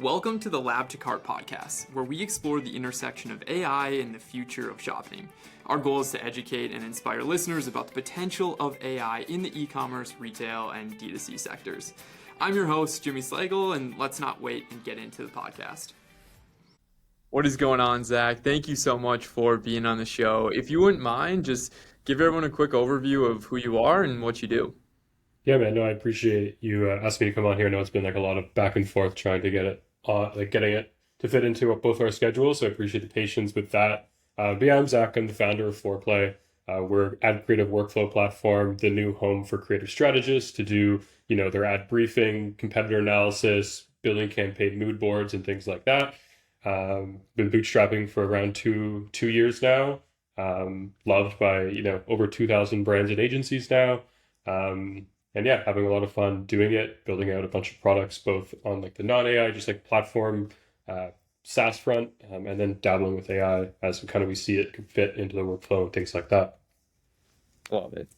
Welcome to the Lab to Cart podcast, where we explore the intersection of AI and the future of shopping. Our goal is to educate and inspire listeners about the potential of AI in the e-commerce, retail, and D2C sectors. I'm your host, Jimmy Slagle, and let's not wait and get into the podcast. What is going on, Zach? Thank you so much for being on the show. If you wouldn't mind, just give everyone a quick overview of who you are and what you do. Yeah, man. No, I appreciate you asking me to come on here. I know it's been like a lot of back and forth trying to get it, getting it to fit into both our schedules. So I appreciate the patience with that. But yeah, I'm Zach. I'm the founder of Foreplay. We're an ad creative workflow platform, the new home for creative strategists to do, their ad briefing, competitor analysis, building campaign mood boards, and things like that. Been bootstrapping for around two years now. Loved by over 2,000 brands and agencies now. And yeah, having a lot of fun doing it, building out a bunch of products, both on like the non-AI, just like platform, SaaS front, and then dabbling with AI as we see it can fit into the workflow and things like that. I love it.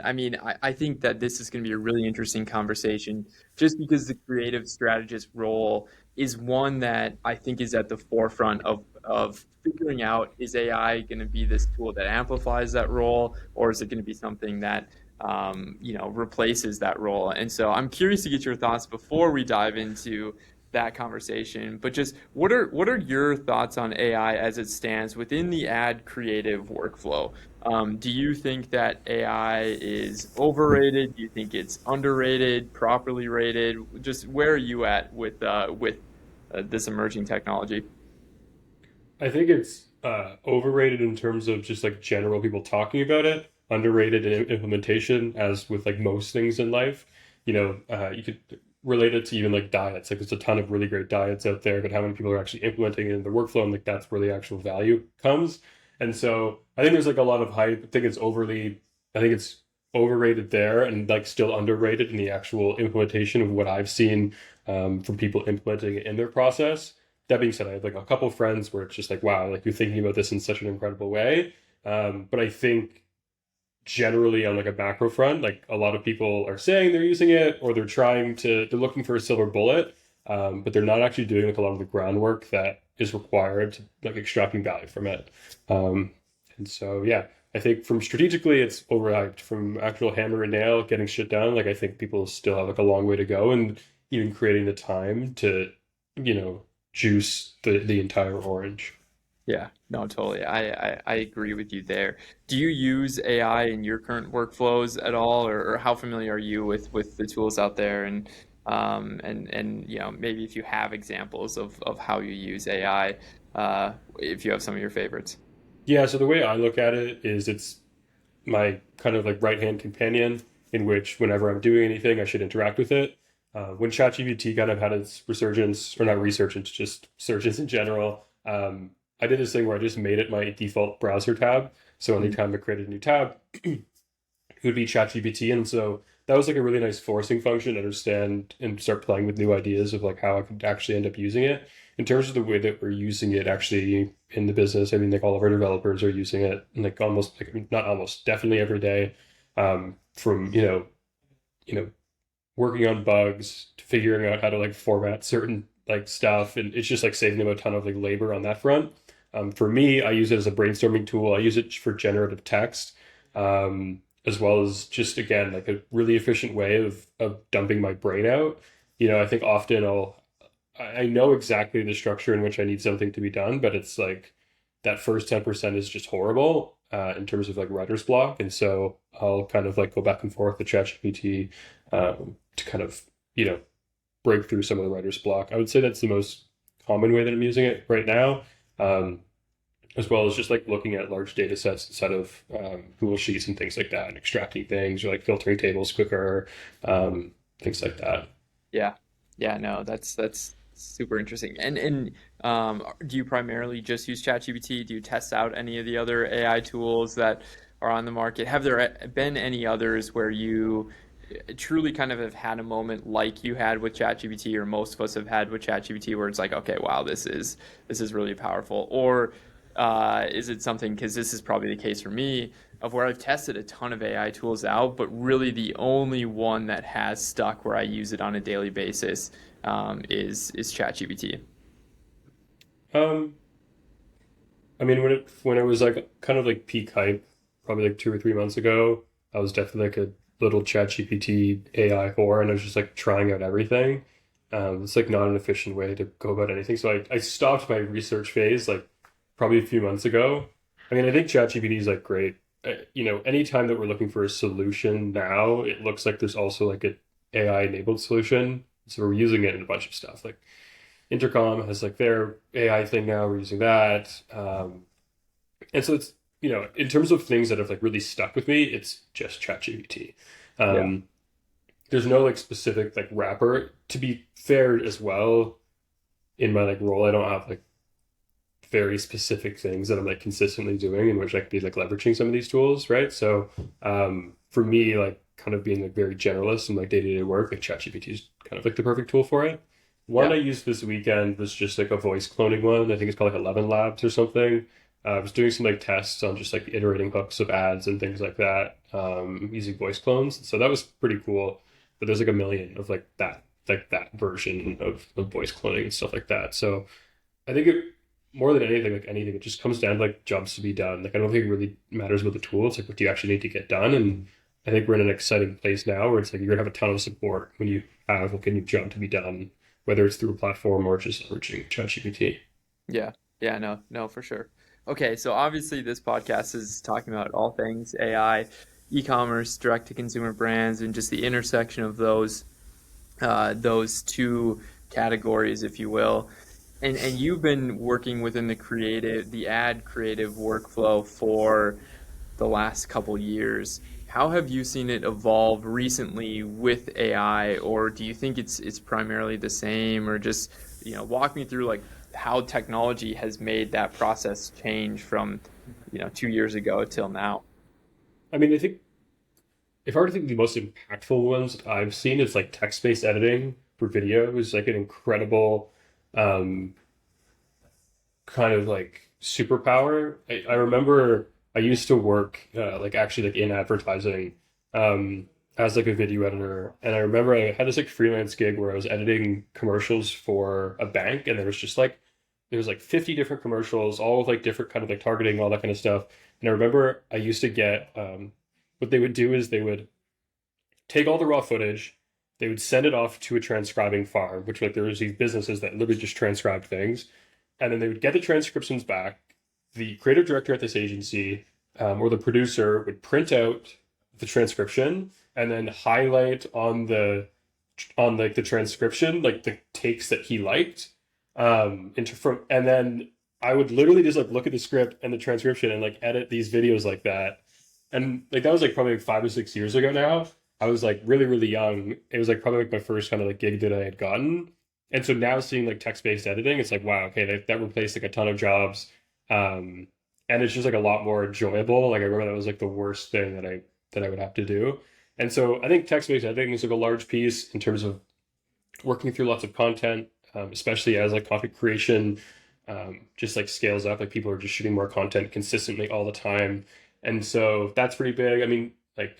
I mean, I think that this is going to be a really interesting conversation just because the creative strategist role is one that I think is at the forefront of figuring out, is AI going to be this tool that amplifies that role, or is it going to be something that replaces that role? And so I'm curious to get your thoughts before we dive into that conversation. But just what are your thoughts on AI as it stands within the ad creative workflow? Do you think that AI is overrated? Do you think it's underrated, properly rated? Just where are you at with this emerging technology? I think it's overrated in terms of just like general people talking about it, underrated in implementation, as with like most things in life. You could relate it to even like diets. Like there's a ton of really great diets out there, but how many people are actually implementing it in the workflow, and like that's where the actual value comes. And so I think there's like a lot of hype. I think it's overrated there and like still underrated in the actual implementation of what I've seen from people implementing it in their process. That being said, I have like a couple of friends where it's just like, wow, like you're thinking about this in such an incredible way. But I think generally on like a macro front, like a lot of people are saying they're using it, or they're looking for a silver bullet, but they're not actually doing like a lot of the groundwork that is required to like extracting value from it. And so, yeah, I think from strategically it's overhyped. From actual hammer and nail getting shit done, like I think people still have like a long way to go, and even creating the time to, juice the entire orange. Yeah, no, totally. I agree with you there. Do you use AI in your current workflows at all, or how familiar are you with the tools out there, and maybe if you have examples of how you use AI, if you have some of your favorites. Yeah, so the way I look at it is it's my kind of like right hand companion, in which whenever I'm doing anything, I should interact with it. When ChatGPT kind of had its resurgence, or not resurgence, just surges in general, I did this thing where I just made it my default browser tab. So anytime I created a new tab, it would be ChatGPT. And so that was like a really nice forcing function to understand and start playing with new ideas of like how I could actually end up using it. In terms of the way that we're using it actually in the business, I mean, like all of our developers are using it, and like almost, like not almost, definitely every day, from, working on bugs to figuring out how to like format certain like stuff. And it's just like saving them a ton of like labor on that front. For me, I use it as a brainstorming tool. I use it for generative text, as well as just, again, like a really efficient way of dumping my brain out. I think often I know exactly the structure in which I need something to be done, but it's like that first 10% is just horrible in terms of like writer's block. And so I'll kind of like go back and forth with ChatGPT to kind of, break through some of the writer's block. I would say that's the most common way that I'm using it right now. As well as just like looking at large data sets instead of Google Sheets and things like that, and extracting things, or like filtering tables quicker, things like that. Yeah, yeah, no, that's super interesting. Do you primarily just use ChatGPT? Do you test out any of the other AI tools that are on the market? Have there been any others where you truly kind of have had a moment like you had with ChatGPT, or most of us have had with ChatGPT, where it's like, okay, wow, this is really powerful? Or Is it something, because this is probably the case for me, of where I've tested a ton of AI tools out, but really the only one that has stuck where I use it on a daily basis is ChatGPT. Um, I mean, when it was like kind of like peak hype, probably like 2 or 3 months ago, I was definitely like a little ChatGPT AI whore, and I was just like trying out everything. It's like not an efficient way to go about anything. So I stopped my research phase like probably a few months ago. I mean, I think ChatGPT is like great. Anytime that we're looking for a solution now, it looks like there's also like an AI enabled solution. So we're using it in a bunch of stuff. Like Intercom has like their AI thing now. We're using that. And so it's, in terms of things that have like really stuck with me, it's just ChatGPT. Yeah. Um, there's no like specific like wrapper. To be fair as well, in my like role, I don't have like very specific things that I'm like consistently doing in which I could be like leveraging some of these tools, right? So for me, like kind of being like very generalist in like day-to-day work, like ChatGPT is kind of like the perfect tool for it. One Yeah. I used this weekend was just like a voice cloning one. I think it's called like 11 Labs or something. I was doing some like tests on just like iterating hooks of ads and things like that, using voice clones. So that was pretty cool. But there's like a million of like that version of voice cloning and stuff like that. So I think it more than anything, like anything, it just comes down to like jobs to be done. Like I don't think it really matters with the tool. It's like what do you actually need to get done? And I think we're in an exciting place now where it's like you're gonna have a ton of support when you have like a new job to be done, whether it's through a platform or just leveraging ChatGPT. Yeah. Yeah, no, no, for sure. Okay, so obviously this podcast is talking about all things AI, e-commerce, direct to consumer brands, and just the intersection of those two categories, if you will. And you've been working within the ad creative workflow for the last couple years. How have you seen it evolve recently with AI, or do you think it's primarily the same, or just, walk me through like how technology has made that process change from, 2 years ago till now? I mean, I think if I were to think the most impactful ones I've seen is like text-based editing for video is like an incredible um, kind of like superpower. I remember I used to work like actually like in advertising as like a video editor, and I remember I had this like freelance gig where I was editing commercials for a bank, and there was like 50 different commercials, all with like different kind of like targeting, all that kind of stuff. And I remember I used to get what they would do is they would take all the raw footage, they would send it off to a transcribing farm, which like there was these businesses that literally just transcribed things, and then they would get the transcriptions back. The creative director at this agency or the producer would print out the transcription and then highlight on like the transcription like the takes that he liked and then I would literally just like look at the script and the transcription and like edit these videos like that. And like that was like probably like 5 or 6 years ago now. I was like really, really young. It was like probably like my first kind of like gig that I had gotten. And so now seeing like text-based editing, it's like, wow, okay, that replaced like a ton of jobs. Um, and it's just like a lot more enjoyable. Like I remember that was like the worst thing that I would have to do. And so I think text-based editing is like a large piece in terms of working through lots of content, especially as like content creation just like scales up. Like people are just shooting more content consistently all the time, and so that's pretty big. I mean, like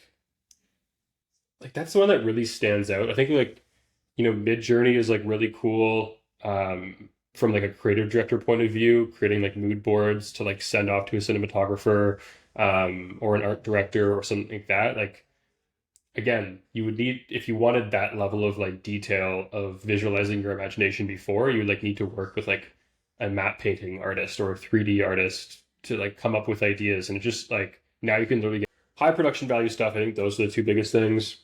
that's the one that really stands out. I think like Mid Journey is like really cool from like a creative director point of view, creating like mood boards to like send off to a cinematographer or an art director or something like that. Like again, you would need if you wanted that level of like detail of visualizing your imagination before, you would like need to work with like a matte painting artist or a 3D artist to like come up with ideas. And just like now you can literally get high production value stuff. I think those are the two biggest things.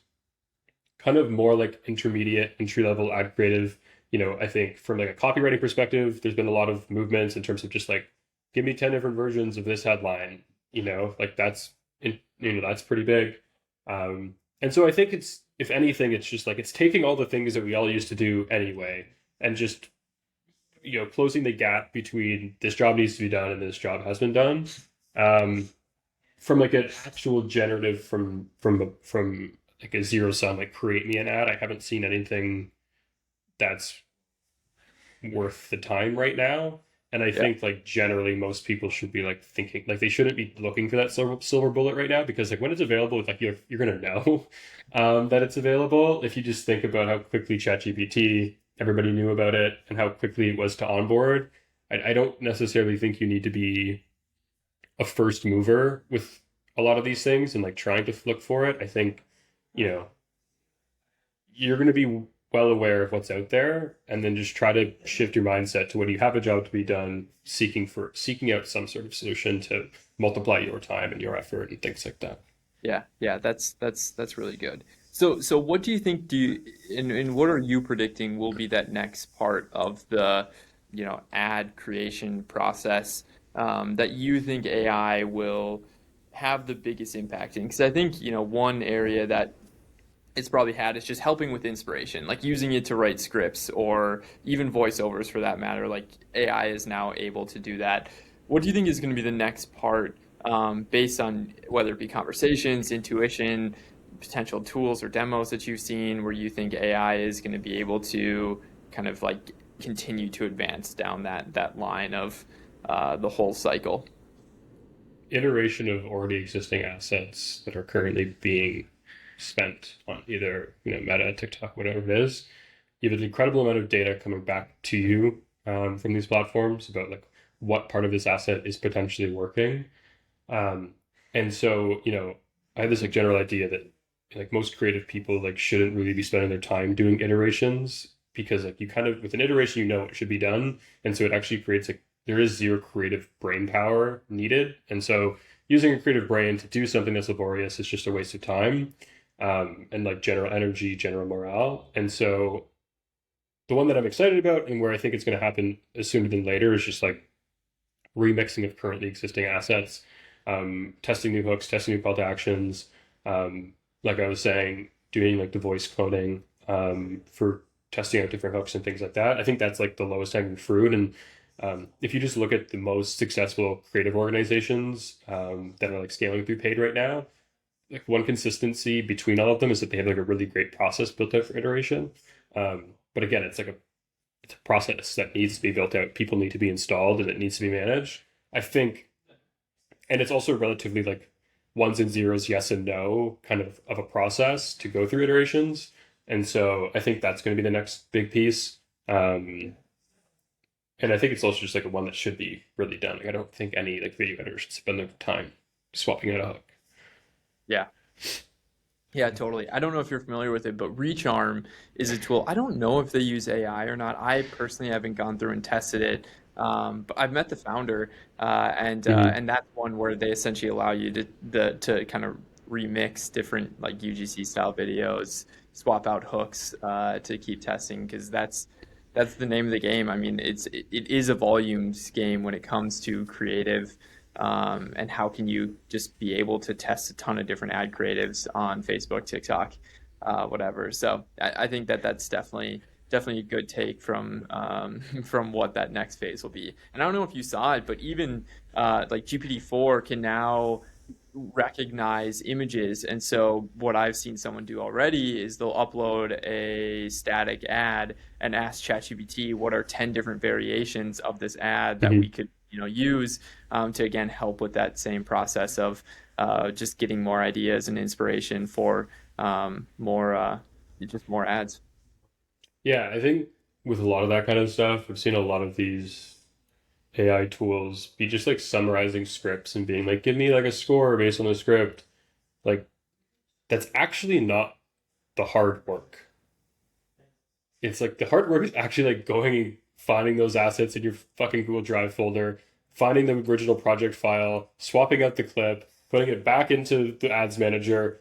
Kind of more like intermediate, entry level ad creative. I think from like a copywriting perspective, there's been a lot of movements in terms of just like give me 10 different versions of this headline. Like that's pretty big. And so I think it's, if anything, it's just like it's taking all the things that we all used to do anyway and just, closing the gap between this job needs to be done and this job has been done. Um, from like an actual generative from like a zero sum, like create me an ad, I haven't seen anything that's worth the time right now. And I Yeah. think like generally most people should be like thinking like they shouldn't be looking for that silver bullet right now because like when it's available, it's like you're gonna know that it's available. If you just think about how quickly ChatGPT everybody knew about it and how quickly it was to onboard, I don't necessarily think you need to be a first mover with a lot of these things and like trying to look for it. I think you know you're going to be well aware of what's out there and then just try to shift your mindset to when you have a job to be done seeking out some sort of solution to multiply your time and your effort and things like that. Yeah, yeah, that's really good. So what do you think and what are you predicting will be that next part of the, ad creation process that you think AI will have the biggest impact in? Because I think, one area that it's probably had is just helping with inspiration, like using it to write scripts or even voiceovers for that matter. Like AI is now able to do that. What do you think is going to be the next part, based on whether it be conversations, intuition, potential tools or demos that you've seen, where you think AI is going to be able to kind of like continue to advance down that line of the whole cycle? Iteration of already existing assets that are currently being spent on either Meta, TikTok, whatever it is. You have an incredible amount of data coming back to you from these platforms about like what part of this asset is potentially working. Um, and so, I have this like general idea that like most creative people like shouldn't really be spending their time doing iterations because like you kind of with an iteration it should be done, and so it actually creates like there is zero creative brain power needed, and so using a creative brain to do something that's laborious is just a waste of time, and like general energy, general morale, and so the one that I'm excited about and where I think it's going to happen sooner than later is just like remixing of currently existing assets, testing new hooks, testing new call to actions. Um, like I was saying, doing like the voice cloning for testing out different hooks and things like that. I think that's like the lowest hanging fruit. And if you just look at the most successful creative organizations that are like scaling through paid right now, like one consistency between all of them is that they have like a really great process built out for iteration. But again, it's a process that needs to be built out. People need to be installed and it needs to be managed. I think, and it's also relatively like ones and zeros, yes and no kind of a process to go through iterations. And so I think that's going to be the next big piece. And I think it's also just like a one that should be really done. Like I don't think any like video editor should spend their time swapping out a hook. Yeah. Yeah, totally. I don't know if you're familiar with it, but ReachArm is a tool. I don't know if they use AI or not. I personally haven't gone through and tested it, but I've met the founder, Mm-hmm. and that's one where they essentially allow you to kind of remix different like UGC style videos, swap out hooks to keep testing because that's the name of the game. I mean, it is a volumes game when it comes to creative, and how can you just be able to test a ton of different ad creatives on Facebook, TikTok, whatever. So I think that's definitely a good take from from what that next phase will be. And I don't know if you saw it, but even like GPT-4 can now recognize images. And so what I've seen someone do already is they'll upload a static ad and ask ChatGPT what are 10 different variations of this ad that we Mm-hmm. could, use to again help with that same process of just getting more ideas and inspiration for more just more ads. Yeah, I think with a lot of that kind of stuff, I've seen a lot of these AI tools be just like summarizing scripts and being like, give me like a score based on the script. Like, that's actually not the hard work. It's like the hard work is actually like going and finding those assets in your fucking Google Drive folder, finding the original project file, swapping out the clip, putting it back into the ads manager,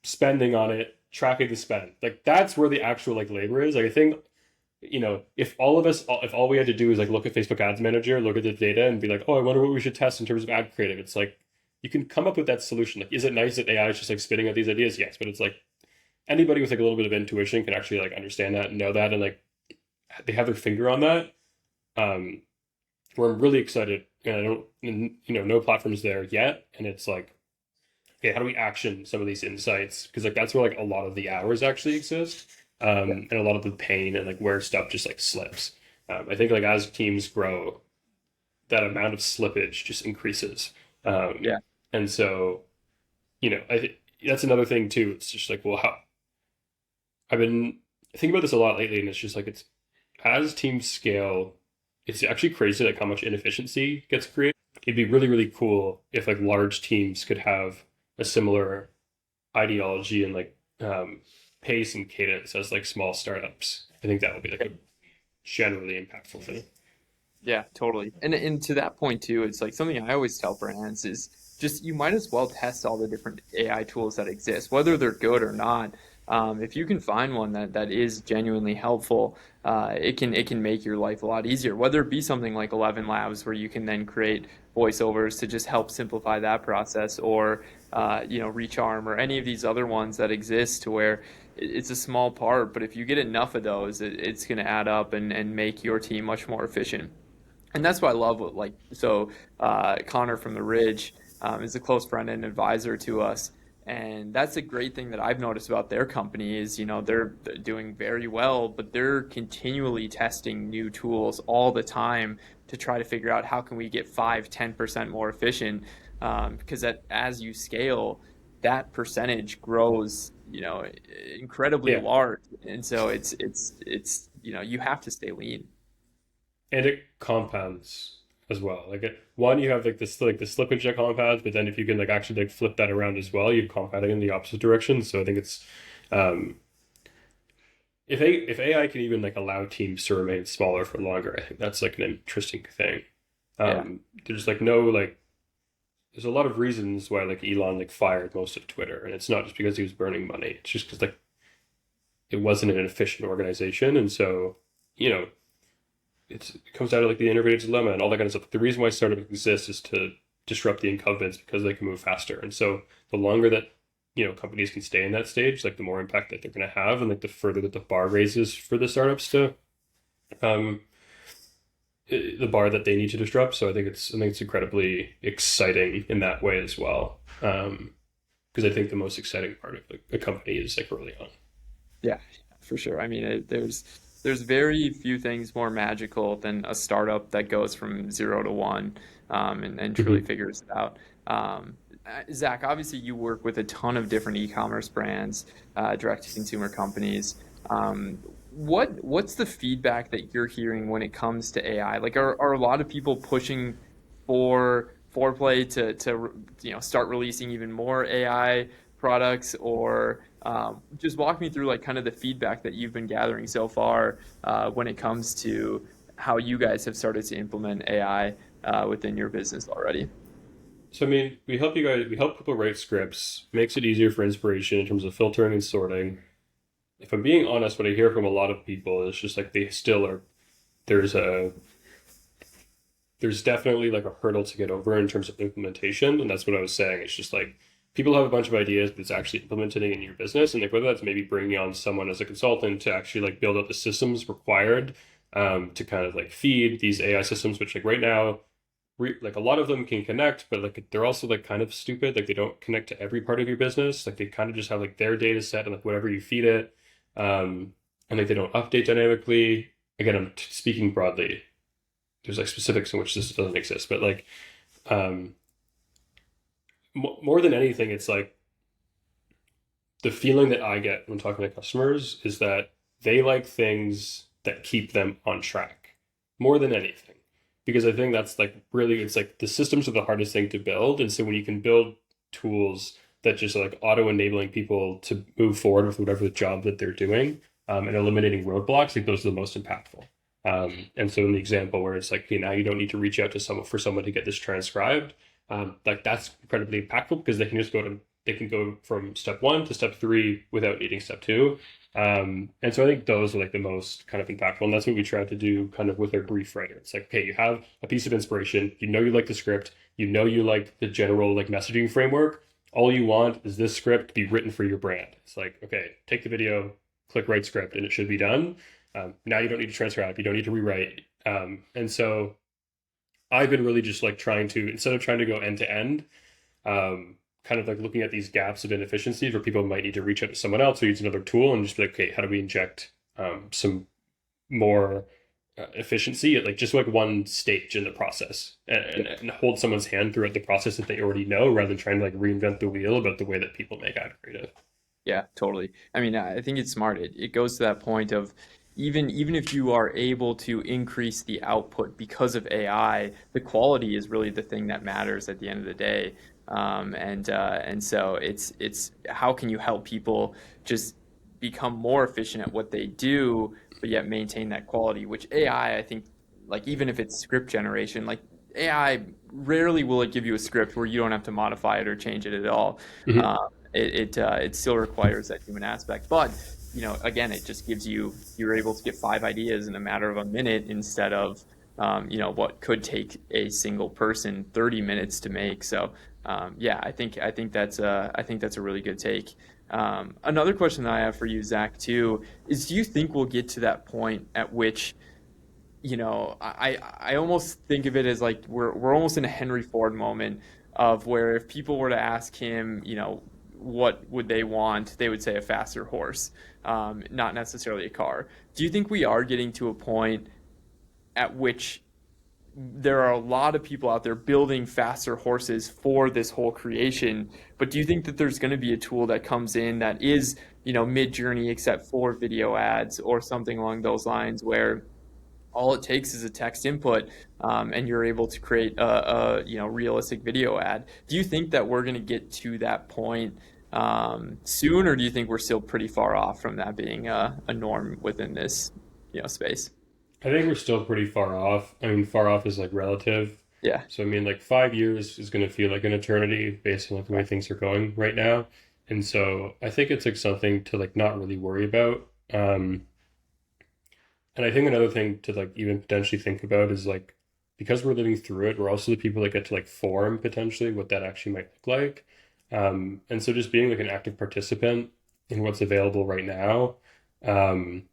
spending on it, tracking the spend. Like that's where the actual like labor is. Like I think if all of us, if all we had to do is like look at Facebook Ads Manager, look at the data, and be like, oh, I wonder what we should test in terms of ad creative. It's like you can come up with that solution. Like, is it nice that AI is just like spitting out these ideas? Yes, but it's like anybody with like a little bit of intuition can actually like understand that and know that, and like they have their finger on that. Um, where I'm really excited, and I don't, no platforms there yet, and it's like, okay, how do we action some of these insights? Because like that's where like a lot of the hours actually exist, and a lot of the pain and like where stuff just like slips. I think like as teams grow, that amount of slippage just increases. Um, Yeah. and so, that's another thing too. It's just like, well, how I've been thinking about this a lot lately, and it's just like it's as teams scale, it's actually crazy like how much inefficiency gets created. It'd be really, really cool if like large teams could have a similar ideology and like pace and cadence as like small startups. I think that would be like a generally impactful thing. Yeah, totally. And to that point too, it's like something I always tell brands is just you might as well test all the different AI tools that exist, whether they're good or not. If you can find one that is genuinely helpful, it can make your life a lot easier. Whether it be something like 11 Labs, where you can then create voiceovers to just help simplify that process, or Recharm, or any of these other ones that exist, to where it's a small part, but if you get enough of those, it's going to add up and make your team much more efficient. And that's what I love. What like so, Connor from the Ridge is a close friend and advisor to us, and that's a great thing that I've noticed about their company is they're doing very well, but they're continually testing new tools all the time to try to figure out how can we get 5-10% more efficient, because as you scale, that percentage grows incredibly Yeah, large, and so it's you have to stay lean. and it compounds as well. One, you have like the slippage that compounds, but then if you can like actually like flip that around as well, you're compounding in the opposite direction. So I think it's um, if AI can even like allow teams to remain smaller for longer, I think that's like an interesting thing. Yeah. There's like no like there's a lot of reasons why like Elon like fired most of Twitter, and it's not just because he was burning money. It's just because like it wasn't an efficient organization, and so you know it comes down to like the innovator's dilemma and all that kind of stuff. The reason why startups exist is to disrupt the incumbents because they can move faster. And so the longer that companies can stay in that stage, like the more impact that they're going to have, and like the further that the bar raises for the startups to um the bar that they need to disrupt. So I think it's incredibly exciting in that way as well. Because I think the most exciting part of a company is like early on. Yeah, for sure. I mean, there's very few things more magical than a startup that goes from 0 to 1, and truly Mm-hmm. figures it out. Zach, obviously you work with a ton of different e-commerce brands, direct-to-consumer companies. What's the feedback that you're hearing when it comes to AI? Like, are a lot of people pushing for foreplay to start releasing even more AI products, or just walk me through like kind of the feedback that you've been gathering so far, when it comes to how you guys have started to implement AI within your business already. So I mean, we help people write scripts, makes it easier for inspiration in terms of filtering and sorting. If I'm being honest, what I hear from a lot of people is just like they still are there's a there's definitely like a hurdle to get over in terms of implementation, and that's what I was saying. It's just like people have a bunch of ideas, but it's actually implementing it in your business, and like whether that's maybe bringing on someone as a consultant to actually like build out the systems required to kind of like feed these AI systems, which like right now like a lot of them can connect, but like they're also like kind of stupid. Like they don't connect to every part of your business. Like they kind of just have like their data set and like whatever you feed it, and like they don't update dynamically. Again, I'm speaking broadly. There's like specifics in which this doesn't exist, but like um, more than anything, it's like the feeling that I get when talking to customers is that they like things that keep them on track more than anything. Because I think that's like really, it's like the systems are the hardest thing to build. And so when you can build tools that just like auto enabling people to move forward with whatever the job that they're doing, and eliminating roadblocks, like those are the most impactful. And so in the example where it's like, now you don't need to reach out to someone for someone to get this transcribed, like that's incredibly impactful because they can go from step one to step three without needing step two. And so I think those are like the most kind of impactful. And that's what we try to do kind of with our brief writer. It's like, okay, you have a piece of inspiration, you like the script, you like the general like messaging framework. All you want is this script to be written for your brand. It's like, okay, take the video, click write script, and it should be done. Now you don't need to transcribe, you don't need to rewrite. And so I've been really just like trying to, instead of trying to go end to end, kind of like looking at these gaps of inefficiencies where people might need to reach out to someone else or use another tool and just be like, okay, how do we inject some more efficiency at like just like one stage in the process, and hold someone's hand throughout the process that they already know, rather than trying to like reinvent the wheel about the way that people make ad creative. Yeah, totally. I mean, I think it's smart. It goes to that point of even if you are able to increase the output because of AI, the quality is really the thing that matters at the end of the day. And so it's how can you help people just become more efficient at what they do, but yet maintain that quality, which AI, I think, like even if it's script generation, like AI rarely will it give you a script where you don't have to modify it or change it at all. Mm-hmm. Um, it still requires that human aspect. But again, it just gives you're able to get five ideas in a matter of a minute instead of what could take a single person 30 minutes to make. So yeah, I think that's a really good take. Another question that I have for you, Zach, too, is do you think we'll get to that point at which I almost think of it as like we're almost in a Henry Ford moment of where if people were to ask him, what would they want, they would say a faster horse, not necessarily a car. Do you think we are getting to a point at which there are a lot of people out there building faster horses for this whole creation, but do you think that there's going to be a tool that comes in that is, mid-journey except for video ads or something along those lines where all it takes is a text input, and you're able to create a realistic video ad. Do you think that we're going to get to that point soon, or do you think we're still pretty far off from that being a norm within this space? I think we're still pretty far off. I mean, far off is like relative. Yeah. So I mean, like 5 years is going to feel like an eternity based on like the way things are going right now. And so I think it's like something to like not really worry about. And I think another thing to like even potentially think about is like because we're living through it, we're also the people that get to like form potentially what that actually might look like. And so just being like an active participant in what's available right now, um,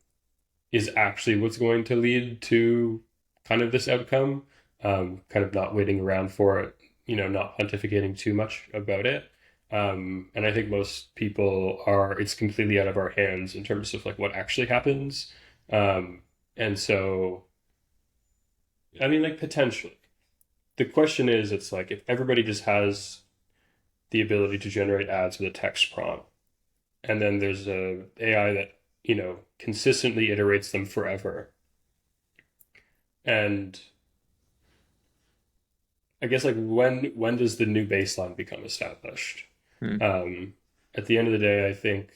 is actually what's going to lead to kind of this outcome. Kind of not waiting around for it, not pontificating too much about it. And I think most people are, it's completely out of our hands in terms of like what actually happens. Um, and so, I mean, like potentially, the question is, it's like if everybody just has the ability to generate ads with a text prompt, and then there's a AI that, consistently iterates them forever. And I guess like when does the new baseline become established? Hmm. Um, at the end of the day, I think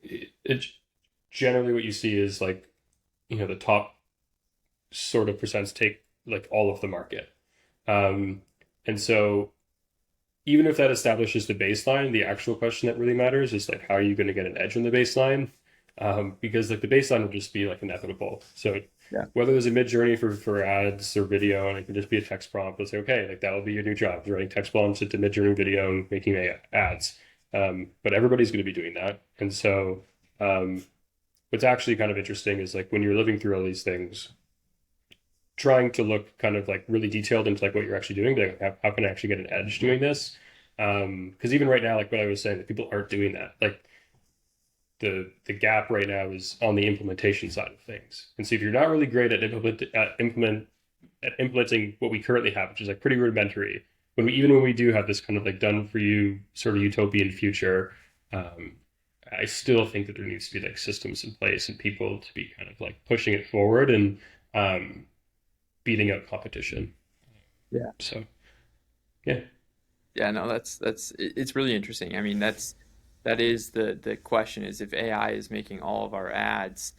it generally what you see is like the top sort of percents take like all of the market, um, and so even if that establishes the baseline, the actual question that really matters is like how are you going to get an edge on the baseline? Because like the baseline will just be like inevitable. So Yeah. whether there's a mid journey for ads or video, and it can just be a text prompt, it's like, okay, like that'll be your new job, writing text prompts into mid journey video and making ads. But everybody's going to be doing that, and so what's actually kind of interesting is like when you're living through all these things, trying to look kind of like really detailed into like what you're actually doing. Like how can I actually get an edge doing this? Because even right now, like what I was saying, that people aren't doing that. Like the gap right now is on the implementation side of things. And so if you're not really great at implementing what we currently have, which is like pretty rudimentary, when we do have this kind of like done for you sort of utopian future, um, I still think that there needs to be like systems in place and people to be kind of like pushing it forward and um, beating out competition. Yeah. So yeah, Yeah, no, it's really interesting. I mean, that is the question is if AI is making all of our ads,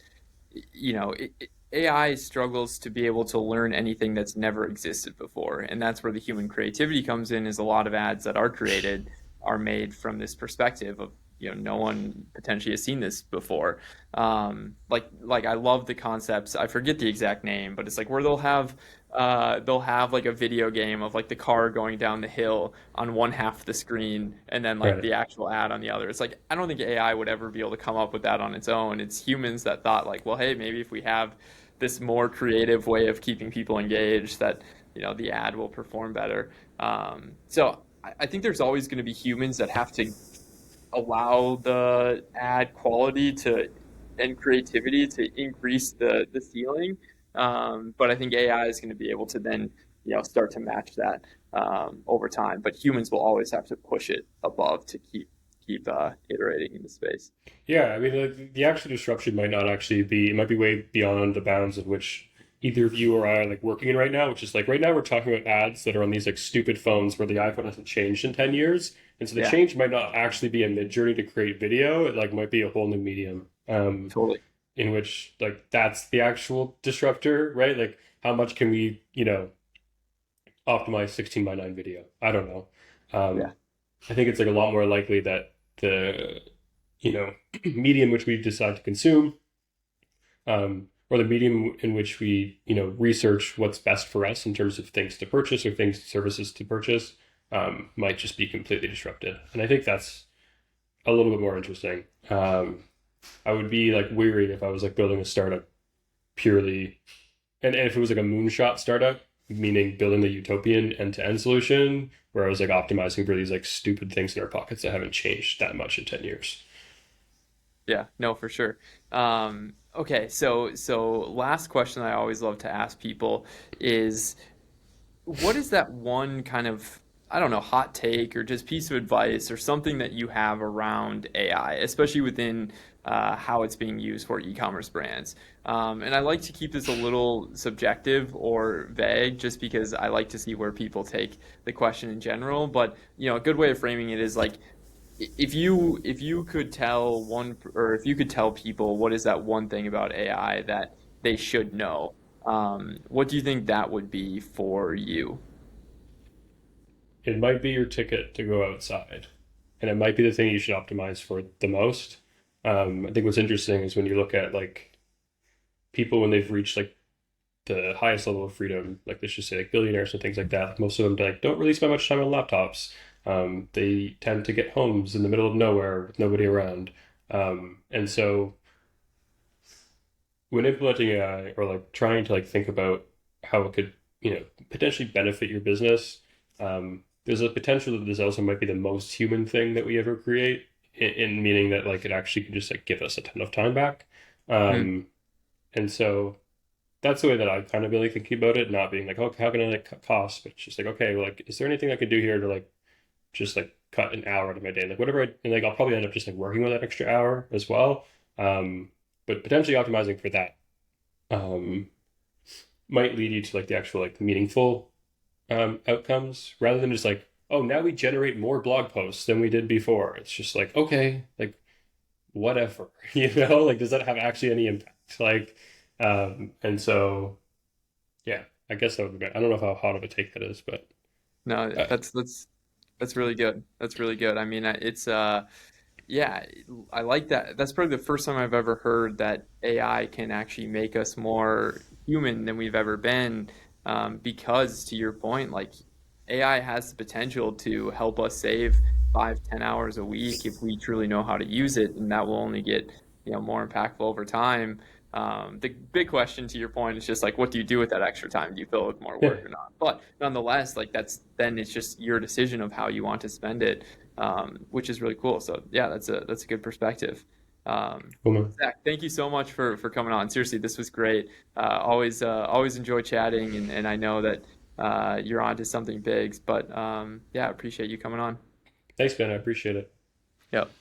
AI struggles to be able to learn anything that's never existed before, and that's where the human creativity comes in. Is a lot of ads that are created are made from this perspective of no one potentially has seen this before. Like I love the concepts. I forget the exact name, but it's like where they'll have like a video game of like the car going down the hill on one half of the screen and then like right. the actual ad on the other. It's like I don't think AI would ever be able to come up with that on its own. It's humans that thought like, well, hey, maybe if we have this more creative way of keeping people engaged, that the ad will perform better. So I think there's always going to be humans that have to allow the ad quality to and creativity to increase the ceiling. But I think AI is going to be able to then, start to match that over time. But humans will always have to push it above to keep iterating in the space. Yeah, I mean, the actual disruption might not actually be, it might be way beyond the bounds of which either of you or I are like working in right now, which is like right now we're talking about ads that are on these like stupid phones where the iPhone hasn't changed in 10 years. And so the Yeah, change might not actually be a mid journey to create video. It like might be a whole new medium totally. in which like that's the actual disruptor, right? Like how much can we, optimize 16 by 9 video? I don't know. Yeah. Um, I think it's like a lot more likely that the you know medium which we decide to consume, or the medium in which we research what's best for us in terms of things to purchase or things services to purchase, might just be completely disrupted, and I think that's a little bit more interesting. I would be like weary if I was like building a startup purely, and if it was like a moonshot startup, meaning building the utopian end-to-end solution where I was like optimizing for these like stupid things in our pockets that haven't changed that much in 10 years. Yeah, no, for sure. Okay, so last question I always love to ask people is what is that one kind of, I don't know, hot take or just piece of advice or something that you have around AI, especially within how it's being used for e-commerce brands? And I like to keep this a little subjective or vague just because I like to see where people take the question in general. But, a good way of framing it is like, if you could tell one or if you could tell people what is that one thing about AI that they should know, what do you think that would be for you? It might be your ticket to go outside, and it might be the thing you should optimize for the most. I think what's interesting is when you look at like people when they've reached like the highest level of freedom, like let's just say like billionaires and things like that. Like most of them like don't really spend much time on laptops. They tend to get homes in the middle of nowhere with nobody around. And so when implementing AI or like trying to like think about how it could, potentially benefit your business, there's a potential that this also might be the most human thing that we ever create, in meaning that like it actually could just like give us a ton of time back. Mm, Um, and so that's the way that I've kind of been like thinking about it, not being like, oh, how can I like cut costs, but just like, okay, well, like, is there anything I could do here to like just like cut an hour out of my day, like whatever, and like I'll probably end up just like working with that extra hour as well, but potentially optimizing for that um, might lead you to like the actual like meaningful outcomes rather than just like, oh, now we generate more blog posts than we did before. It's just like, okay, like whatever, like does that have actually any impact? Like, and so yeah, I guess that would be. I don't know how hot of a take that is, but no, uh, that's really good. That's really good. I mean, yeah, I like that. That's probably the first time I've ever heard that AI can actually make us more human than we've ever been. Because to your point, like AI has the potential to help us save 5, 10 hours a week if we truly know how to use it, and that will only get, more impactful over time. The big question to your point is just like, what do you do with that extra time? Do you fill it with more yeah, work or not? But nonetheless, like it's just your decision of how you want to spend it, which is really cool. So yeah, that's a good perspective. cool, man. Zach, thank you so much for coming on. Seriously, this was great. Always enjoy chatting, and I know that you're on to something big. But yeah, I appreciate you coming on. Thanks, man. I appreciate it. Yep.